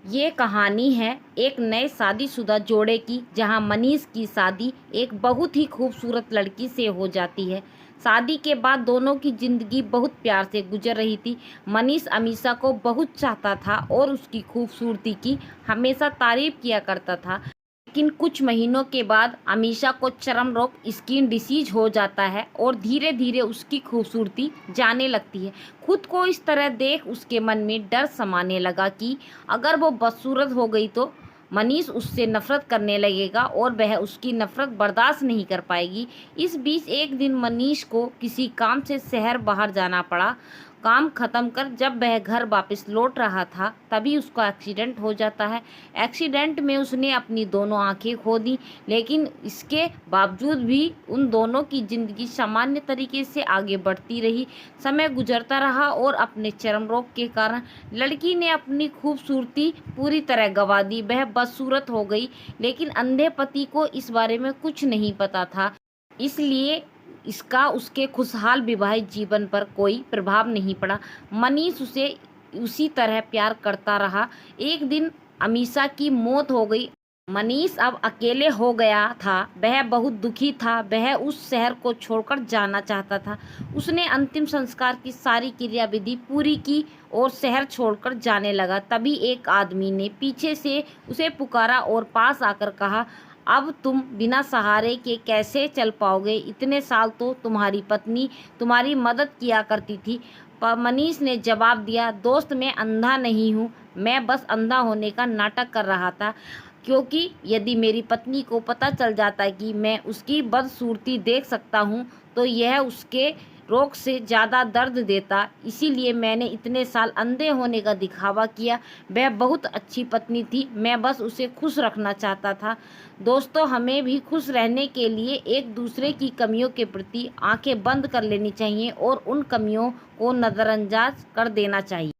ये कहानी है एक नए शादीशुदा जोड़े की, जहां मनीष की शादी एक बहुत ही खूबसूरत लड़की से हो जाती है। शादी के बाद दोनों की जिंदगी बहुत प्यार से गुजर रही थी। मनीष अमीषा को बहुत चाहता था और उसकी खूबसूरती की हमेशा तारीफ किया करता था। लेकिन कुछ महीनों के बाद अमीषा को चर्म रोग स्किन डिसीज हो जाता है और धीरे धीरे उसकी खूबसूरती जाने लगती है। खुद को इस तरह देख उसके मन में डर समाने लगा कि अगर वो बदसूरत हो गई तो मनीष उससे नफरत करने लगेगा और वह उसकी नफरत बर्दाश्त नहीं कर पाएगी। इस बीच एक दिन मनीष को किसी काम से शहर बाहर जाना पड़ा। काम खत्म कर जब वह घर वापस लौट रहा था तभी उसका एक्सीडेंट हो जाता है। एक्सीडेंट में उसने अपनी दोनों आंखें खो दी, लेकिन इसके बावजूद भी उन दोनों की जिंदगी सामान्य तरीके से आगे बढ़ती रही। समय गुजरता रहा और अपने चर्म रोग के कारण लड़की ने अपनी खूबसूरती पूरी तरह गंवा दी। वह बदसूरत हो गई, लेकिन अंधे पति को इस बारे में कुछ नहीं पता था, इसलिए इसका उसके खुशहाल विवाहित जीवन पर कोई प्रभाव नहीं पड़ा। मनीष उसे उसी तरह प्यार करता रहा। एक दिन अमीषा की मौत हो गई। मनीष अब अकेले हो गया था। वह बहुत दुखी था। वह उस शहर को छोड़कर जाना चाहता था। उसने अंतिम संस्कार की सारी क्रियाविधि पूरी की और शहर छोड़कर जाने लगा। तभी एक आदमी ने पीछे से उसे पुकारा और पास आकर कहा, अब तुम बिना सहारे के कैसे चल पाओगे? इतने साल तो तुम्हारी पत्नी तुम्हारी मदद किया करती थी। पर मनीष ने जवाब दिया, दोस्त मैं अंधा नहीं हूँ, मैं बस अंधा होने का नाटक कर रहा था, क्योंकि यदि मेरी पत्नी को पता चल जाता कि मैं उसकी बदसूरती देख सकता हूँ तो यह उसके रोग से ज़्यादा दर्द देता। इसीलिए मैंने इतने साल अंधे होने का दिखावा किया। वह बहुत अच्छी पत्नी थी, मैं बस उसे खुश रखना चाहता था। दोस्तों, हमें भी खुश रहने के लिए एक दूसरे की कमियों के प्रति आंखें बंद कर लेनी चाहिए और उन कमियों को नज़रअंदाज कर देना चाहिए।